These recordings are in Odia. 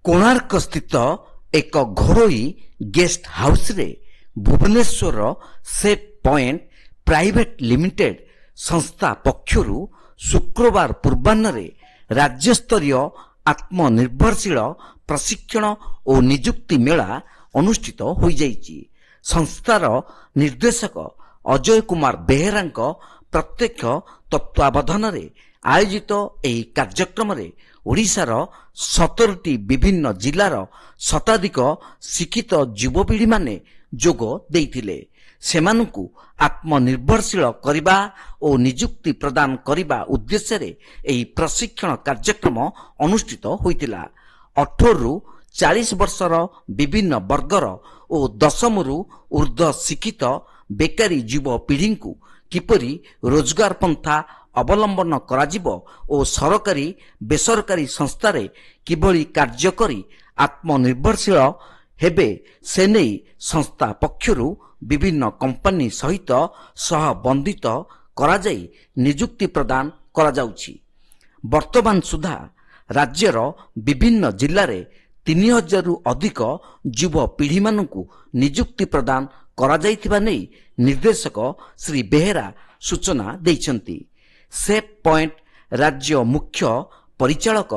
କୋଣାର୍କ ସ୍ଥିତ ଏକ ଘରୋଇ ଗେଷ୍ଟ ହାଉସରେ Bhubaneswar safe point private limited ସଂସ୍ଥା ପକ୍ଷରୁ ଶୁକ୍ରବାର ପୂର୍ବାହ୍ନରେ ରାଜ୍ୟସ୍ତରୀୟ ଆତ୍ମନିର୍ଭରଶୀଳ ପ୍ରଶିକ୍ଷଣ ଓ ନିଯୁକ୍ତି ମେଳା ଅନୁଷ୍ଠିତ ହୋଇଯାଇଛି। ସଂସ୍ଥାର ନିର୍ଦ୍ଦେଶକ ଅଜୟ କୁମାର ବେହେରାଙ୍କ ପ୍ରତ୍ୟକ୍ଷ ତତ୍ତ୍ୱାବଧାନରେ ଆୟୋଜିତ ଏହି କାର୍ଯ୍ୟକ୍ରମରେ ଓଡ଼ିଶାର 17ଟି ବିଭିନ୍ନ ଜିଲ୍ଲାର ଶତାଧିକ ଶିକ୍ଷିତ ଯୁବପିଢ଼ିମାନେ ଯୋଗ ଦେଇଥିଲେ। ସେମାନଙ୍କୁ ଆତ୍ମନିର୍ଭରଶୀଳ କରିବା ଓ ନିଯୁକ୍ତି ପ୍ରଦାନ କରିବା ଉଦ୍ଦେଶ୍ୟରେ ଏହି ପ୍ରଶିକ୍ଷଣ କାର୍ଯ୍ୟକ୍ରମ ଅନୁଷ୍ଠିତ ହୋଇଥିଲା। 18ରୁ 40 ବର୍ଷର ବିଭିନ୍ନ ବର୍ଗର ଓ 10ମରୁ ଉର୍ଦ୍ଧ୍ୱ ଶିକ୍ଷିତ ବେକାରୀ ଯୁବପିଢ଼ିଙ୍କୁ କିପରି ରୋଜଗାର ପନ୍ଥା ଅବଲମ୍ବନ କରାଯିବ ଓ ସରକାରୀ ବେସରକାରୀ ସଂସ୍ଥାରେ କିଭଳି କାର୍ଯ୍ୟ କରି ଆତ୍ମନିର୍ଭରଶୀଳ ହେବେ ସେ ନେଇ ସଂସ୍ଥା ପକ୍ଷରୁ ବିଭିନ୍ନ କମ୍ପାନୀ ସହିତ ସହବନ୍ଧିତ କରାଯାଇ ନିଯୁକ୍ତି ପ୍ରଦାନ କରାଯାଉଛି। ବର୍ତ୍ତମାନ ସୁଦ୍ଧା ରାଜ୍ୟର ବିଭିନ୍ନ ଜିଲ୍ଲାରେ 3000ରୁ ଅଧିକ ଯୁବପିଢ଼ିମାନଙ୍କୁ ନିଯୁକ୍ତି ପ୍ରଦାନ କରାଯାଇଥିବା ନେଇ ନିର୍ଦ୍ଦେଶକ ଶ୍ରୀ ବେହେରା ସୂଚନା ଦେଇଛନ୍ତି। ସେଫ୍ ପଏଣ୍ଟ ରାଜ୍ୟ ମୁଖ୍ୟ ପରିଚାଳକ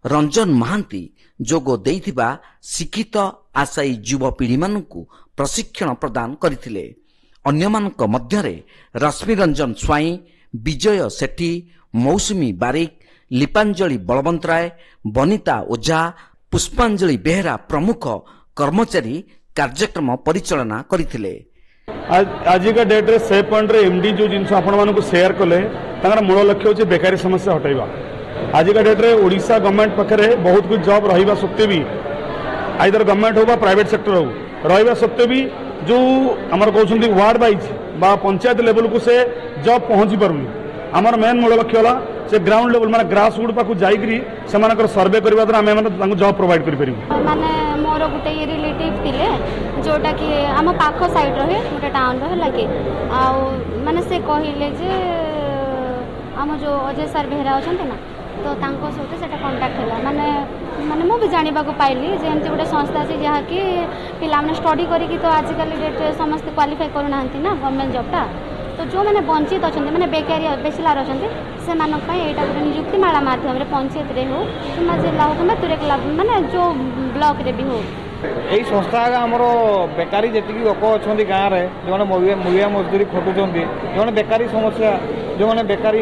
ରଞ୍ଜନ ମହାନ୍ତି ଯୋଗ ଦେଇଥିବା ଶିକ୍ଷିତ ଆଶାୟୀ ଯୁବପିଢ଼ିମାନଙ୍କୁ ପ୍ରଶିକ୍ଷଣ ପ୍ରଦାନ କରିଥିଲେ। ଅନ୍ୟମାନଙ୍କ ମଧ୍ୟରେ ରଶ୍ମି ରଞ୍ଜନ ସ୍ୱାଇଁ, ବିଜୟ ସେଠୀ, ମୌସୁମୀ ବାରିକ, ଲିପାଞ୍ଜଳି ବଳବନ୍ତରାୟ, ବନିତା ଓଝା, ପୁଷ୍ପାଞ୍ଜଳି ବେହେରା ପ୍ରମୁଖ କର୍ମଚାରୀ କାର୍ଯ୍ୟକ୍ରମ ପରିଚାଳନା କରିଥିଲେ। ଆଜିକା ଡେଟ୍ରେ ସେଫ୍ ପଏଣ୍ଟରେ ଏମ୍ଡି ଯେଉଁ ଜିନିଷ ଆପଣମାନଙ୍କୁ ସେୟାର କଲେ ତାଙ୍କର ମୂଳ ଲକ୍ଷ୍ୟ ହେଉଛି ବେକାରୀ ସମସ୍ୟା ହଟାଇବା। ଆଜିକା ଡେଟ୍ରେ ଓଡ଼ିଶା ଗଭର୍ଣ୍ଣମେଣ୍ଟ ପାଖରେ ବହୁତ କିଛି ଜବ୍ ରହିବା ସତ୍ତ୍ୱେ ବି ଆଇଦର ଗଭର୍ଣ୍ଣମେଣ୍ଟ ହେଉ ବା ପ୍ରାଇଭେଟ୍ ସେକ୍ଟର ହେଉ ରହିବା ସତ୍ତ୍ୱେ ବି ଯେଉଁ ଆମର କହୁଛନ୍ତି ୱାର୍ଡ ୱାଇଜ୍ ବା ପଞ୍ଚାୟତ ଲେଭେଲକୁ ସେ ଜବ୍ ପହଞ୍ଚି ପାରୁନି। ଆମର ମେନ୍ ମୂଳ ଲକ୍ଷ୍ୟ ହେଲା ସେ ଗ୍ରାଉଣ୍ଡ ଲେଭେଲ ମାନେ ଗ୍ରାସ ରୁଟ୍ ପାଖକୁ ଯାଇକରି ସେମାନଙ୍କର ସର୍ଭେ କରିବା ଦ୍ୱାରା ଆମେ ତାଙ୍କୁ ଜବ୍ ପ୍ରୋଭାଇଡ୍ କରିପାରିବୁ। ମାନେ ମୋର ଗୋଟେ ରିଲେଟିଭ୍ ଥିଲେ ଯେଉଁଟାକି ଆମ ପାଖ ସାଇଡ଼୍ର ହିଁ ଗୋଟେ ଟାଉନ୍ର ହେଲା କି ଆଉ ମାନେ ସେ କହିଲେ ଯେ ଆମ ଯେଉଁ ଅଜୟ ସାର୍ ବେହେରା ଅଛନ୍ତି ନା ତ ତାଙ୍କ ସହିତ ସେଇଟା କଣ୍ଟାକ୍ଟ ହେଲା ମାନେ ମୁଁ ବି ଜାଣିବାକୁ ପାଇଲି ଯେ ଏମିତି ଗୋଟେ ସଂସ୍ଥା ଅଛି ଯାହାକି ପିଲାମାନେ ଷ୍ଟଡି କରିକି ତ ଆଜିକାଲି ଡେଟ୍ରେ ସମସ୍ତେ କ୍ୱାଲିଫାଇ କରୁନାହାନ୍ତି ନା ଗଭର୍ଣ୍ଣମେଣ୍ଟ ଜବ୍ଟା। ତ ଯେଉଁମାନେ ବଞ୍ଚିତ ଅଛନ୍ତି ମାନେ ବେକାରୀ ବେସିଲାର ଅଛନ୍ତି ସେମାନଙ୍କ ପାଇଁ ଏଇଟା ଗୋଟେ ନିଯୁକ୍ତି ମାଳା ମାଧ୍ୟମରେ ପଞ୍ଚାୟତରେ ହେଉ କିମ୍ବା ଜିଲ୍ଲା ହେଉ କିମ୍ବା ତୁରେକେଲା ମାନେ ଯେଉଁ ବ୍ଲକରେ ବି ହେଉ। ଏହି ସଂସ୍ଥା ଆମର ବେକାରୀ ଯେତିକି ଲୋକ ଅଛନ୍ତି ଗାଁରେ ଯେଉଁମାନେ ମୂଲିଆ ମଜଦୁରୀ ଖଟୁଛନ୍ତି, ଯେଉଁମାନେ ବେକାରୀ ସମସ୍ୟା, ଯେଉଁମାନେ ବେକାରୀ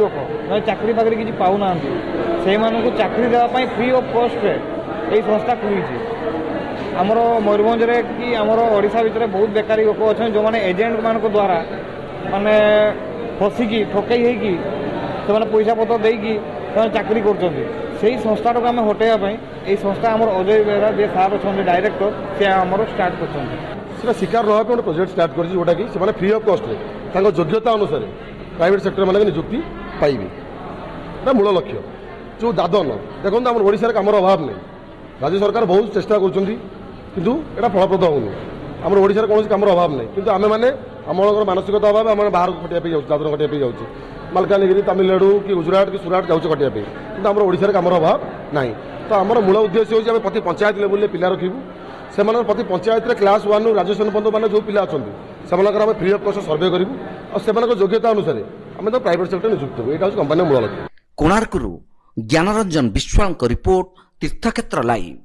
ଲୋକ ଯେଉଁମାନେ ଚାକିରି ଫାକିରି କିଛି ପାଉନାହାନ୍ତି ସେଇମାନଙ୍କୁ ଚାକିରି ଦେବା ପାଇଁ ଫ୍ରି ଅଫ୍ କଷ୍ଟରେ ଏହି ସଂସ୍ଥା ଖୋଲିଛି। ଆମର ମୟୂରଭଞ୍ଜରେ କି ଆମର ଓଡ଼ିଶା ଭିତରେ ବହୁତ ବେକାରୀ ଲୋକ ଅଛନ୍ତି ଯେଉଁମାନେ ଏଜେଣ୍ଟମାନଙ୍କ ଦ୍ୱାରା ମାନେ ଫସିକି ଠକେଇ ହେଇକି ସେମାନେ ପଇସା ପତ୍ର ଦେଇକି ସେମାନେ ଚାକିରି କରୁଛନ୍ତି। ସେହି ସଂସ୍ଥାଟାକୁ ଆମେ ହଟାଇବା ପାଇଁ ଏହି ସଂସ୍ଥା ଆମର ଅଜୟ ବେହେରା ଯିଏ ସାର୍ ଅଛନ୍ତି ଡାଇରେକ୍ଟର ସେ ଆମର ଷ୍ଟାର୍ଟ କରିଛନ୍ତି। ସେଟା ଶିକାର ନ ହେବା ପାଇଁ ଗୋଟେ ପ୍ରୋଜେକ୍ଟ ଷ୍ଟାର୍ଟ କରିଛି ଯେଉଁଟାକି ସେମାନେ ଫ୍ରି ଅଫ୍ କଷ୍ଟରେ ତାଙ୍କ ଯୋଗ୍ୟତା ଅନୁସାରେ ପ୍ରାଇଭେଟ୍ ସେକ୍ଟର ମାନଙ୍କରେ ନିଯୁକ୍ତି ପାଇବେ। ଏଟା ମୂଳ ଲକ୍ଷ୍ୟ। ଯେଉଁ ଦାଦନ ଦେଖନ୍ତୁ ଆମର ଓଡ଼ିଶାରେ କାମର ଅଭାବ ନାହିଁ। ରାଜ୍ୟ ସରକାର ବହୁତ ଚେଷ୍ଟା କରୁଛନ୍ତି କିନ୍ତୁ ଏଇଟା ଫଳପ୍ରଦ ହେଉନି। ଆମର ଓଡ଼ିଶାରେ କୌଣସି କାମର ଅଭାବ ନାହିଁ କିନ୍ତୁ ଆମେମାନେ ଆମମାନଙ୍କର ମାନସିକତା ଅଭାବ ଆମେ ବାହାରକୁ ଖଟିବା ପାଇଁ ଯାଉଛୁ, ଦାଦନ ଖଟିବା ପାଇଁ ଯାଉଛୁ। ମାଲକାନଗିରି, ତାମିଲନାଡୁ କି ଗୁଜୁରାଟ କି ସୁରାଟ ଯାଉଛୁ ଖଟିବା ପାଇଁ କିନ୍ତୁ ଆମର ଓଡ଼ିଶାରେ କାମର ଅଭାବ ନାହିଁ। ତ ଆମର ମୂଳ ଉଦ୍ଦେଶ୍ୟ ହେଉଛି ଆମେ ପ୍ରତି ପଞ୍ଚାୟତ ଲେଭେଲରେ ପିଲା ରଖିବୁ। ସେମାନଙ୍କର ପ୍ରତି ପଞ୍ଚାୟତରେ କ୍ଲାସ୍ 1ରୁ ଗ୍ରାଜୁଏସନ୍ ପର୍ଯ୍ୟନ୍ତ ମାନେ ଯେଉଁ ପିଲା ଅଛନ୍ତି ସେମାନଙ୍କର ଆମେ ଫ୍ରି ଅଫ୍ କଷ୍ଟ ସର୍ଭେ କରିବୁ ଆଉ ସେମାନଙ୍କ ଯୋଗ୍ୟତା ଅନୁସାରେ ଆମେ ତ ପ୍ରାଇଭେଟ୍ ସେକ୍ଟରରେ ନିଯୁକ୍ତି ଦେବୁ। ଏଇଟା ହେଉଛି କମ୍ପାନୀର ମୂଳ ଲକ୍ଷ୍ୟ। କୋଣାର୍କରୁ ଜ୍ଞାନରଞ୍ଜନ ବିଶ୍ୱାଳଙ୍କ ରିପୋର୍ଟ, ତୀର୍ଥକ୍ଷେତ୍ର ଲାଇଭ୍।